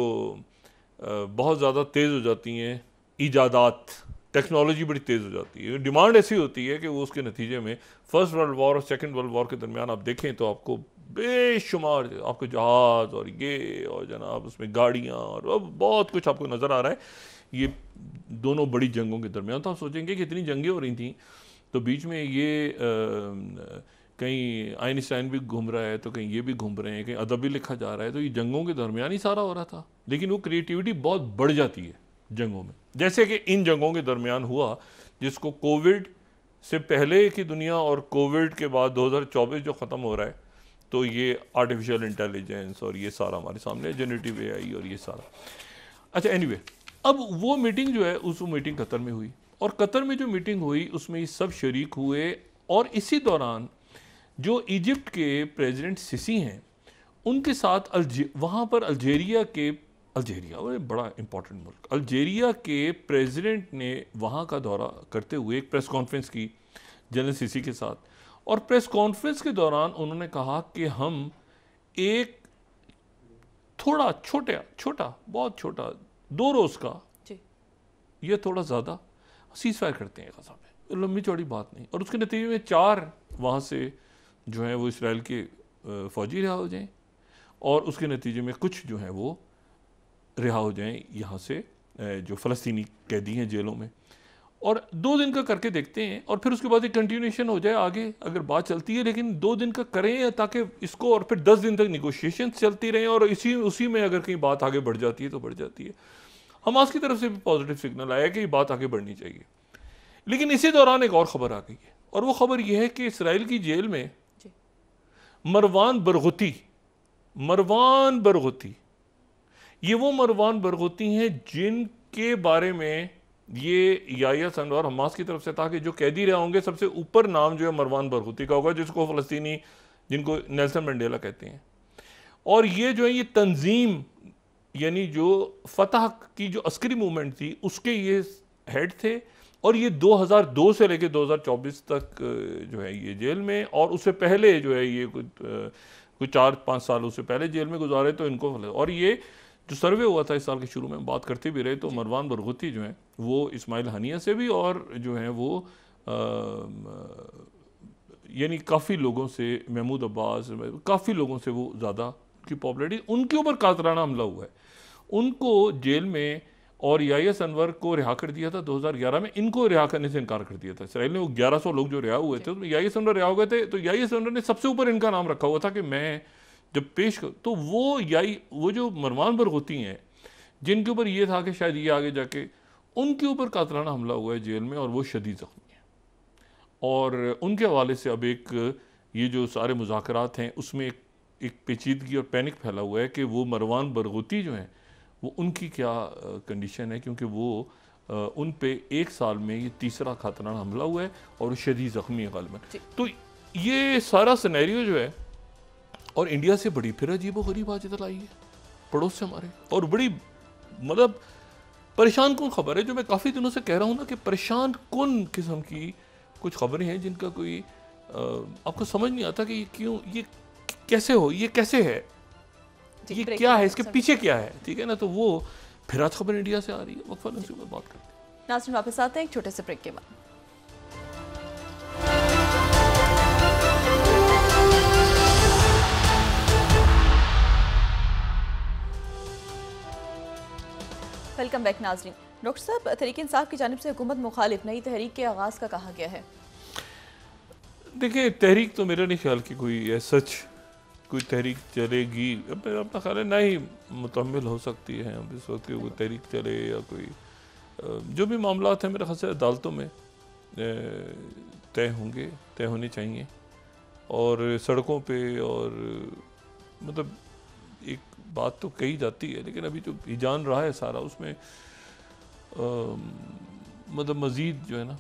बहुत ज़्यादा तेज़ हो जाती हैं ईजादात, टेक्नोलॉजी बड़ी तेज़ हो जाती है, डिमांड ऐसी होती है कि वो उसके नतीजे में फर्स्ट वर्ल्ड वॉर और सेकंड वर्ल्ड वॉर के दरमियान आप देखें तो आपको बेशुमार आपको जहाज़ और ये और जनाब उसमें गाड़ियाँ और अब बहुत कुछ आपको नज़र आ रहा है। ये दोनों बड़ी जंगों के दरमियान, तो आप सोचेंगे कि इतनी जंगें हो रही थी, तो बीच में ये कहीं आइंस्टाइन भी घूम रहा है, तो कहीं ये भी घूम रहे हैं, कहीं अदब भी लिखा जा रहा है, तो ये जंगों के दरमियान ही सारा हो रहा था। लेकिन वो क्रिएटिविटी बहुत बढ़ जाती है जंगों में, जैसे कि इन जंगों के दरमियान हुआ, जिसको कोविड से पहले की दुनिया और कोविड के बाद 2024 जो ख़त्म हो रहा है, तो ये आर्टिफिशियल इंटेलिजेंस और ये सारा हमारे सामने, जनरेटिव AI और ये सारा। अच्छा, एनीवे, अब वो मीटिंग जो है, उस मीटिंग कतर में हुई, और कतर में जो मीटिंग हुई उसमें ये सब शरीक हुए। और इसी दौरान जो इजिप्ट के प्रेसिडेंट सिसी हैं, उनके साथ वहाँ पर अल्जीरिया बड़ा इंपॉर्टेंट मुल्क, अल्जीरिया के प्रेसिडेंट ने वहाँ का दौरा करते हुए एक प्रेस कॉन्फ्रेंस की जनरल सिसी के साथ। और प्रेस कॉन्फ्रेंस के दौरान उन्होंने कहा कि हम एक थोड़ा छोटा बहुत छोटा 2 रोज़ का ये थोड़ा ज़्यादा सीज़ फायर करते हैं गज़ा में, लंबी चौड़ी बात नहीं, और उसके नतीजे में 4 वहाँ से जो है वो इसराइल के फ़ौजी रिहा हो जाएं, और उसके नतीजे में कुछ जो हैं वो रिहा हो जाएं यहाँ से जो फ़लस्तीनी कैदी हैं जेलों में। और 2 दिन का करके देखते हैं, और फिर उसके बाद एक कंटिन्यूएशन हो जाए आगे अगर बात चलती है, लेकिन 2 दिन का करें ताकि इसको, और फिर 10 दिन तक निगोशिएशन चलती रहें, और उसी में अगर कहीं बात आगे बढ़ जाती है तो बढ़ जाती है। हमास की तरफ से भी पॉजिटिव सिग्नल आया कि ये बात आगे बढ़नी चाहिए। लेकिन इसी दौरान एक और ख़बर आ गई है, और वो ख़बर यह है कि इसराइल की जेल में मरवान बरगुती, ये वो मरवान बरगुती हैं जिनके बारे में ये याह्या सिनवार हमास की तरफ से था कि जो कैदी रहे होंगे सबसे ऊपर नाम जो है मरवान बरगुती का होगा, जिसको फ़लस्तीनी, जिनको नेल्सन मंडेला कहते हैं। और ये जो है ये तंजीम, यानी जो फतह की जो अस्करी मूवमेंट थी, उसके ये हेड थे, और ये 2002 से लेकर 2024 तक जो है ये जेल में, और उससे पहले जो है ये कुछ 4-5 साल उससे पहले जेल में गुजारे, तो इनको। और ये जो सर्वे हुआ था इस साल के शुरू में, बात करते भी रहे, तो मरवान बरगुती जो है वो इस्माइल हनिया से भी, और जो है वो यानी काफ़ी लोगों से, महमूद अब्बास, काफ़ी लोगों से वो ज़्यादा की पॉपुलरिटी, उनके ऊपर कातराना हमला हुआ है। उनको जेल में, और याह्या सिनवार को रिहा कर दिया था 2011 में, इनको रिहा करने से इनकार कर दिया था इसराइल ने। वो 1100 लोग जो रिहा हुए थे, तो याह्या सिनवार रिहा हो गए थे, तो याह्या सिनवार ने सबसे ऊपर इनका नाम रखा हुआ था कि मैं जब पेश कर, तो वो जो मरवान बरगुती हैं, जिनके ऊपर ये था कि शायद ये आगे जाके, उनके ऊपर कातराना हमला हुआ है जेल में, और वो शदीद ज़ख्मी है। और उनके हवाले से अब एक ये जो सारे मुज़ाकरात हैं उसमें एक पेचीदगी और पैनिक फैला हुआ है कि वो मरवान बरगुती जो हैं वो उनकी क्या कंडीशन है, क्योंकि वो उन पे 1 साल में ये तीसरा खातराना हमला हुआ है, और वो शदीद ज़ख्मी है गालिबन। तो ये सारा सिनेरियो जो है, और इंडिया से बड़ी फिर अजीबोगरीब आज इधर आई है पड़ोस से हमारे, और बड़ी मतलब परेशान कौन खबर है, जो मैं काफ़ी दिनों से कह रहा हूँ ना कि परेशान कौन किस्म की कुछ खबरें हैं जिनका कोई आपको समझ नहीं आता कि ये क्यों, ये कैसे हो, ये कैसे है, ये क्या है, इसके पीछे क्या है, ठीक है ना। तो वो फिर आज खबर इंडिया से आ रही है, वक्फा नसीब पर बात करते हैं। नाज़रीन वापस आते हैं एक छोटे से ब्रेक के बाद। वेलकम बैक नाज़रीन। डॉक्टर साहब, तहरीक इंसाफ की जानिब से हुकूमत मुखालिफ नई तहरीक के आगाज़ का कहा गया है। देखिए, तहरीक तो मेरा नहीं ख्याल कि कोई सच कोई तहरीक चलेगी। अपना ख्याल है ना ही मुतम्मिल हो सकती है अब इस वक्त कोई तहरीक चले या कोई जो भी मामला हैं मेरे ख्याल से अदालतों में तय होंगे, तय होने चाहिए। और सड़कों पे और मतलब एक बात तो कही जाती है, लेकिन अभी जो जान रहा है सारा उसमें मतलब मज़ीद जो है ना,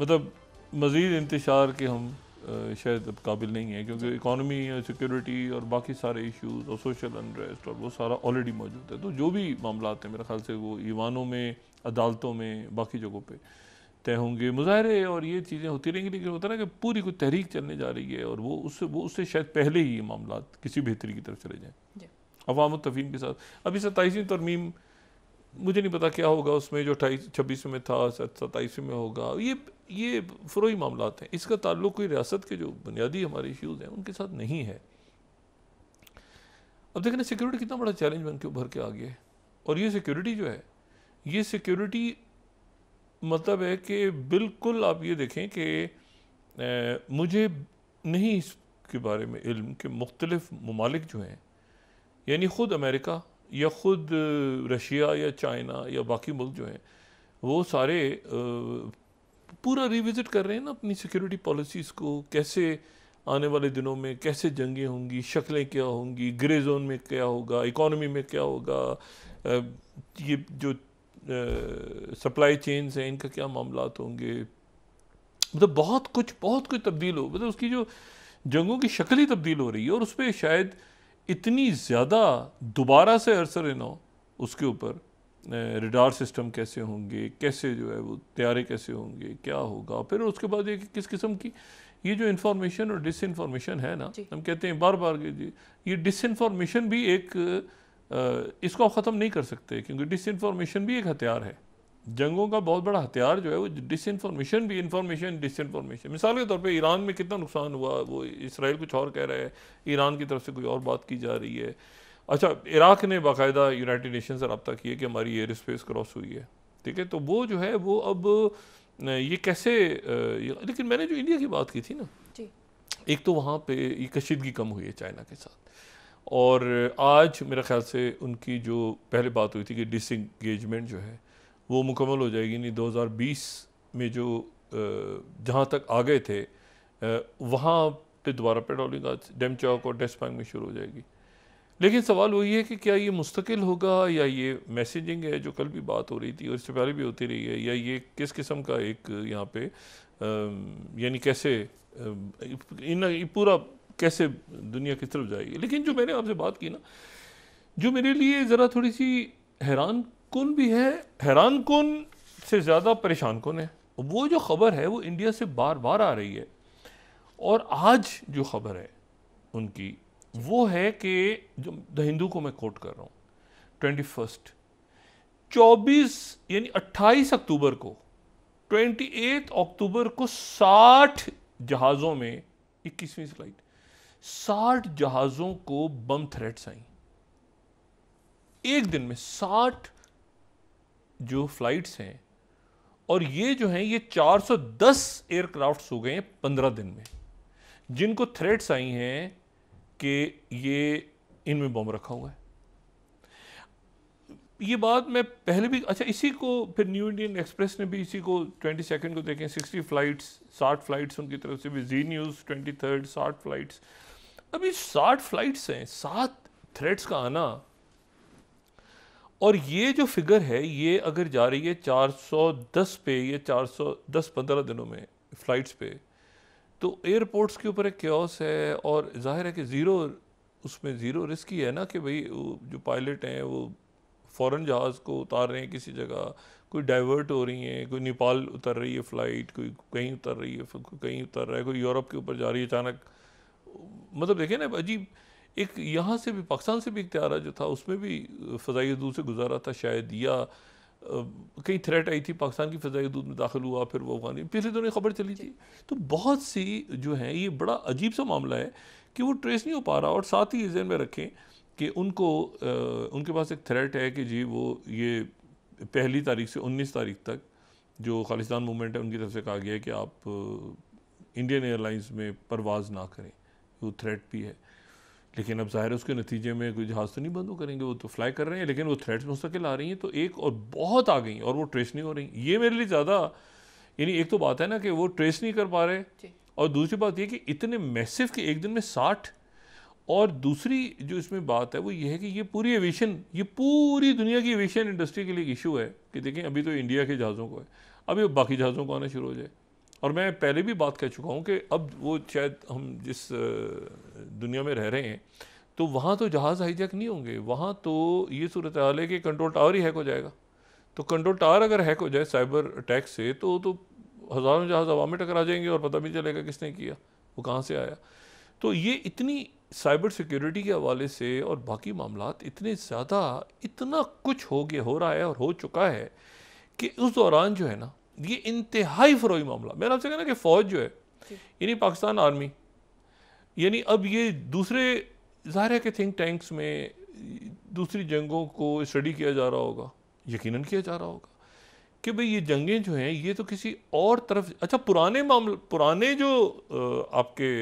मतलब मज़ीद इंतशार के हम शायद अब काबिल नहीं है, क्योंकि इकॉनमी और सिक्योरिटी और बाकी सारे इश्यूज और सोशल अनरेस्ट और वो सारा ऑलरेडी मौजूद है। तो जो भी मामला हैं मेरे ख्याल से वो ईवानों में, अदालतों में, बाकी जगहों पे तय होंगे। मुजाहरे और ये चीज़ें होती रहेंगी, लेकिन होता है ना कि पूरी कोई तहरीक चलने जा रही है और वो उससे शायद पहले ही ये मामला किसी बेहतरी की तरफ चले जाएँ अवाम और तफहीम के साथ। अभी 27वीं तरमीम मुझे नहीं पता क्या होगा उसमें, जो 26 में था 27 में होगा। ये फ़रोई मामला हैं, इसका ताल्लुक़ कोई रियासत के जो बुनियादी हमारे इश्यूज़ हैं उनके साथ नहीं है। अब देखें ना, सिक्योरिटी कितना बड़ा चैलेंज बन के उभर के आ गया है। और ये सिक्योरिटी जो है, ये सिक्योरिटी मतलब है कि बिल्कुल आप ये देखें कि मुझे नहीं इसके बारे में इल्म कि मुख्तलिफ ममालिक जो हैं, यानी ख़ुद अमेरिका या ख़ुद रशिया या चाइना या बाकी मुल्क जो हैं, वो सारे पूरा रिविज़िट कर रहे हैं ना अपनी सिक्योरिटी पॉलिसीज़ को। कैसे आने वाले दिनों में कैसे जंगें होंगी, शक्लें क्या होंगी, ग्रे जोन में क्या होगा, इकॉनमी में क्या होगा, ये जो सप्लाई चेन्स हैं इनका क्या मामलात होंगे। मतलब बहुत कुछ तब्दील हो, मतलब उसकी जो जंगों की शक्ल ही तब्दील हो रही है। और उस पर शायद इतनी ज़्यादा दोबारा से असर न हो उसके ऊपर। रडार सिस्टम कैसे होंगे, कैसे जो है वो तैयारे कैसे होंगे, क्या होगा। फिर उसके बाद ये किस किस्म की ये जो इन्फॉर्मेशन और डिसइंफॉर्मेशन है ना, हम कहते हैं बार बार ये डिसइंफॉर्मेशन भी एक इसको आप ख़त्म नहीं कर सकते, क्योंकि डिसइंफॉर्मेशन भी एक हथियार है। जंगों का बहुत बड़ा हथियार जो है वो डिसइंफॉर्मेशन भी, इंफॉर्मेशन डिसइंफॉर्मेशन। मिसाल के तौर पे ईरान में कितना नुकसान हुआ, वो इसराइल कुछ और कह रहा है, ईरान की तरफ से कोई और बात की जा रही है। अच्छा, इराक़ ने बाकायदा यूनाइटेड नेशन से रब्ता किया कि हमारी एयर स्पेस क्रॉस हुई है, ठीक है। तो वो जो है वो अब ये कैसे लेकिन मैंने जो इंडिया की बात की थी ना जी, एक तो वहाँ पे ये कशीदगी कम हुई है चाइना के साथ। और आज मेरे ख्याल से उनकी जो पहले बात हुई थी कि डिसएंगेजमेंट जो है वो मुकम्मल हो जाएगी। नहीं 2020 में जो जहाँ तक आ गए थे वहाँ पे दोबारा पेट्रोलिंग आज डेमचौक और डेस्पैंग में शुरू हो जाएगी। लेकिन सवाल वही है कि क्या ये मुस्तकिल होगा या ये मैसेजिंग है जो कल भी बात हो रही थी और इससे पहले भी होती रही है, या ये किस किस्म का एक यहाँ पे यानी कैसे इन पूरा कैसे दुनिया किस तरफ जाएगी। लेकिन जो मैंने आपसे बात की ना, जो मेरे लिए ज़रा थोड़ी सी हैरान कुन भी है, हैरान कुन से ज़्यादा परेशान कुन है, वो जो ख़बर है वो इंडिया से बार बार आ रही है। और आज जो ख़बर है उनकी वो है कि जो द हिंदू को मैं कोट कर रहा हूँ, 21 24 यानी 28 अक्टूबर को 28 अक्टूबर को 60 जहाज़ों में 21वीं फ्लाइट 60 जहाज़ों को बम थ्रेट्स आई। एक दिन में 60 जो फ्लाइट्स हैं, और ये जो हैं ये 410 एयरक्राफ्ट्स हो गए हैं 15 दिन में, जिनको थ्रेट्स आई हैं कि ये इनमें बम रखा हुआ है। ये बात मैं पहले भी, अच्छा इसी को फिर न्यू इंडियन एक्सप्रेस ने भी इसी को 22 को देखें 60 फ्लाइट्स 60 फ्लाइट्स उनकी तरफ से भी, जी न्यूज़ 23 60 फ्लाइट्स। अभी 60 फ्लाइट्स हैं, 7 थ्रेट्स का आना। और ये जो फिगर है ये अगर जा रही है 410 पे, ये 410-15 दिनों में फ़्लाइट्स पे, तो एयरपोर्ट्स के ऊपर एक क्योस है। और जाहिर है कि उसमें ज़ीरो रिस्क ही है ना कि भाई जो पायलट हैं वो फ़ौरन जहाज़ को उतार रहे हैं किसी जगह, कोई डाइवर्ट हो रही हैं, कोई नेपाल उतर रही है फ़्लाइट, कोई कहीं उतर रही है, कोई कहीं उतर रहा है, कोई यूरोप के ऊपर जा रही है अचानक। मतलब देखें ना, अजीब एक यहाँ से भी पाकिस्तान से भी एक त्यारा जो था उसमें भी फ़ज़ाई हदूद से गुजारा था शायद, या कहीं थ्रेट आई थी पाकिस्तान की फ़ज़ाई हदूद में दाखिल हुआ, फिर वो अफगानी पिछले दिनों खबर चली थी। तो बहुत सी जो हैं ये बड़ा अजीब सा मामला है कि वो ट्रेस नहीं हो पा रहा। और साथ ही ज़हन में रखें कि उनको उनके पास एक थ्रेट है कि जी वो ये 1 तारीख से 19 तारीख तक जो खालिस्तान मूवमेंट है उनकी तरफ से कहा गया है कि आप इंडियन एयरलाइंस में परवाज़ ना करें, वो थ्रेट भी है। लेकिन अब ज़ाहिर है उसके नतीजे में कोई जहाज़ तो नहीं बंद हो करेंगे, वो तो फ्लाई कर रहे हैं, लेकिन वो थ्रेट्स मुस्तकिल आ रही हैं। तो एक और बहुत आ गई और वो ट्रेस नहीं हो रही। ये मेरे लिए ज़्यादा, यानी एक तो बात है ना कि वो ट्रेस नहीं कर पा रहे, और दूसरी बात ये कि इतने मैसिव कि एक दिन में 60। और दूसरी जो इसमें बात है वो ये है कि ये पूरी एविएशन, ये पूरी दुनिया की एविएशन इंडस्ट्री के लिए एक इशू है कि देखें अभी तो इंडिया के जहाज़ों को है, अभी बाकी जहाज़ों को आना शुरू हो जाए। और मैं पहले भी बात कह चुका हूँ कि अब वो शायद हम जिस दुनिया में रह रहे हैं तो वहाँ तो जहाज़ हाईजैक नहीं होंगे, वहाँ तो ये सूरत हाल है कि कंट्रोल टावर ही हैक हो जाएगा। तो कंट्रोल टावर अगर हैक हो जाए साइबर अटैक से तो हज़ारों जहाज़ हवा में टकरा जाएंगे और पता भी चलेगा किसने किया, वो कहाँ से आया। तो ये इतनी साइबर सिक्योरिटी के हवाले से और बाकी मामलात इतने ज़्यादा, इतना कुछ हो रहा है और हो चुका है कि उस दौरान जो है ना ये इंतहाई फ़रोई मामला। मैंने आपसे कहा ना कि फ़ौज जो है यानी पाकिस्तान आर्मी, यानी अब ये दूसरे ज़ाहिर है कि थिंक टैंक्स में दूसरी जंगों को स्टडी किया जा रहा होगा, यकीनन किया जा रहा होगा कि भाई ये जंगें जो हैं ये तो किसी और तरफ, अच्छा पुराने जो आपके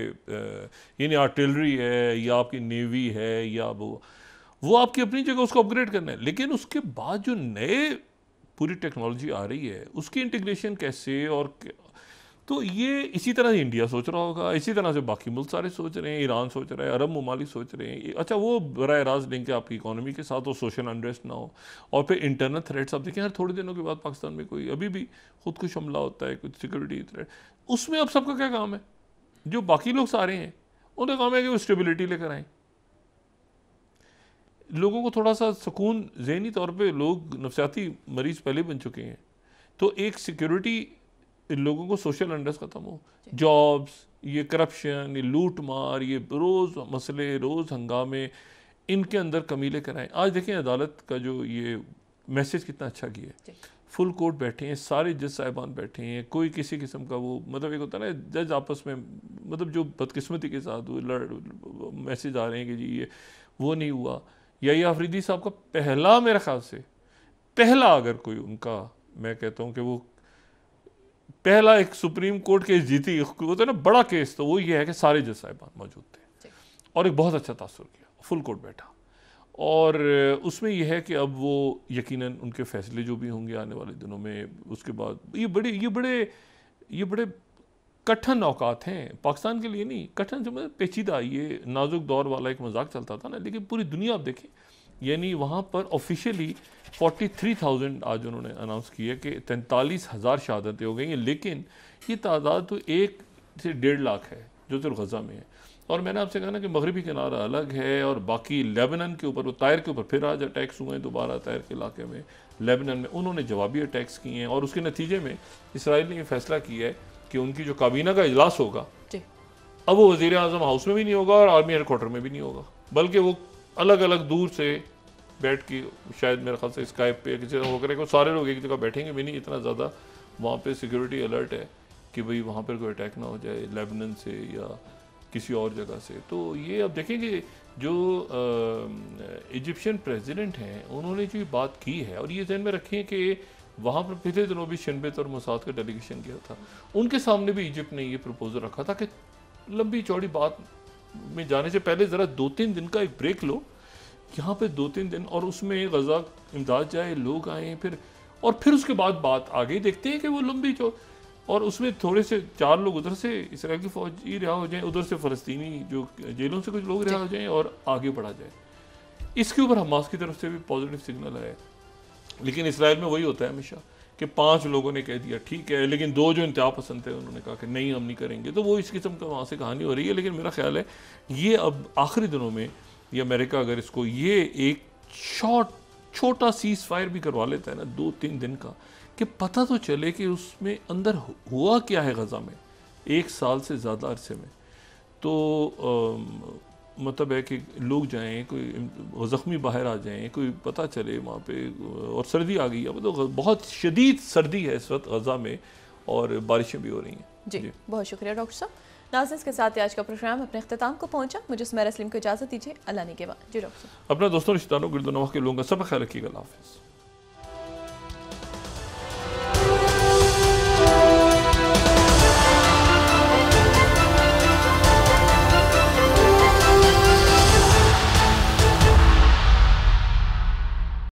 यानी आर्टिलरी है या आपकी नेवी है या वो आपकी अपनी जगह उसको अपग्रेड करना है, लेकिन उसके बाद जो नए पूरी टेक्नोलॉजी आ रही है उसकी इंटीग्रेशन कैसे, और तो ये इसी तरह से इंडिया सोच रहा होगा, इसी तरह से बाकी मुल्क सारे सोच रहे हैं, ईरान सोच रहा है, अरब ममालिक सोच रहे हैं। अच्छा वो बराह रास्त लिंक है आपकी इकोनॉमी के साथ, और सोशल अनरेस्ट ना हो, और फिर इंटरनल थ्रेट्स आप देखें हर थोड़े दिनों के बाद पाकिस्तान में कोई अभी भी खुद कुछ हमला होता है, कुछ सिक्योरिटी थ्रेट, उसमें अब सबका क्या काम है, जो बाकी लोग सारे हैं उनका काम है कि वो स्टेबिलिटी लेकर आएँ, लोगों को थोड़ा सा सुकून, ज़हनी तौर पे लोग नफसियाती मरीज़ पहले बन चुके हैं, तो एक सिक्योरिटी, लोगों को सोशल अनरेस्ट खत्म हो, जॉब्स, ये करप्शन, ये लूट मार, ये रोज़ मसले, रोज़ हंगामे, इनके अंदर कमी लेकर आए। आज देखें अदालत का जो ये मैसेज कितना अच्छा किया है, फुल कोर्ट बैठे हैं, सारे जज साहिबान बैठे हैं, कोई किसी किस्म का वो मतलब एक होता है ना जज आपस में मतलब जो बदकिस्मती के साथ वो मैसेज आ रहे हैं कि जी ये वो नहीं हुआ, या ये आफरीदी साहब का पहला, मेरे ख्याल से पहला, अगर कोई उनका, मैं कहता हूँ कि वो पहला एक सुप्रीम कोर्ट केस जीती, होता है ना बड़ा केस, तो वो ये है कि सारे जज साहिबान मौजूद थे और एक बहुत अच्छा तासुर किया, फुल कोर्ट बैठा। और उसमें यह है कि अब वो यकीनन उनके फैसले जो भी होंगे आने वाले दिनों में, उसके बाद ये बड़े कठिन औकात हैं पाकिस्तान के लिए, नहीं कठिन से मतलब पेचीदा, ये नाजुक दौर वाला एक मजाक चलता था ना, लेकिन पूरी दुनिया आप देखें, यानी वहाँ पर ऑफिशियली 43,000 आज उन्होंने अनाउंस किया कि 43,000 शहादतें हो गई हैं, लेकिन ये तादाद तो 1 से 1.5 लाख है जो सिर्फ गज़ा में है। और मैंने आपसे कहा ना कि मगरबी किनारा अलग है, और बाकी लेबनान के ऊपर, वो तायर के ऊपर फिर आज अटैक्स हुए हैं दोबारा, तायर के इलाके में लेबनान में उन्होंने जवाबी अटैक्स किए हैं, और उसके नतीजे में इसराइल ने यह फैसला किया है कि उनकी जो काबीना का इजलास होगा अब वो वज़ीर आज़म हाउस में भी नहीं होगा और आर्मी हेडक्वार्टर में भी नहीं होगा, बल्कि वो अलग अलग दूर से बैठ के, शायद मेरे ख्याल से स्काइप पे किसी तरह होकर वो सारे लोग एक जगह बैठेंगे भी नहीं, इतना ज़्यादा वहाँ पे सिक्योरिटी अलर्ट है कि भाई वहाँ पर कोई अटैक ना हो जाए लेबनान से या किसी और जगह से। तो ये अब देखेंगे जो इजिप्शियन प्रेसिडेंट हैं उन्होंने जो बात की है, और ये ध्यान में रखें कि वहाँ पर पिछले दिनों भी शिनबेत और मोसाद का डेलीगेशन गया था, उनके सामने भी इजिप्ट ने ये प्रपोजल रखा था कि लंबी चौड़ी बात में जाने से पहले ज़रा 2-3 दिन का एक ब्रेक लो, यहाँ पे 2-3 दिन, और उसमें गज़ा इमदाद जाए, लोग आए, फिर उसके बाद बात आगे देखते हैं कि वो लंबी और उसमें थोड़े से 4 लोग उधर से इसराइल की फौजी रिहा हो जाएं, उधर से फ़लस्तीनी जो जेलों से कुछ लोग रिहा हो जाएं और आगे बढ़ा जाए। इसके ऊपर हमास की तरफ से भी पॉजिटिव सिग्नल है, लेकिन इसराइल में वही होता है हमेशा कि 5 लोगों ने कह दिया ठीक है, लेकिन 2 जो इंतहा पसंद थे उन्होंने कहा कि नहीं हम नहीं करेंगे, तो वो इस किस्म का वहाँ से कहानी हो रही है। लेकिन मेरा ख्याल है ये अब आखिरी दिनों में ये अमेरिका अगर इसको ये एक छोटा सीज़ फायर भी करवा लेता है ना 2-3 दिन का, कि पता तो चले कि उसमें अंदर हुआ क्या है गज़ा में 1 साल से ज़्यादा अरसे में, तो मतलब है कि लोग जाएं, कोई ज़ख्मी बाहर आ जाएं, कोई पता चले वहाँ पे, और सर्दी आ गई है, तो बहुत शदीद सर्दी है इस वक्त गज़ा में, और बारिशें भी हो रही हैं। जी बहुत शुक्रिया डॉक्टर साहब। नाज़रीन, के साथ आज का प्रोग्राम अपने अख्ताम को पहुँचा। मुझे सुमेरा सलीम को इजाज़त दीजिए। अल्लाह ने के बाद। जी डॉक्टर साहब, अपना दोस्तों, रिश्तेदारों, गिरदोनवा के लोगों का सब ख्याल रखिएगा। अल्लाह हाफ़िज़।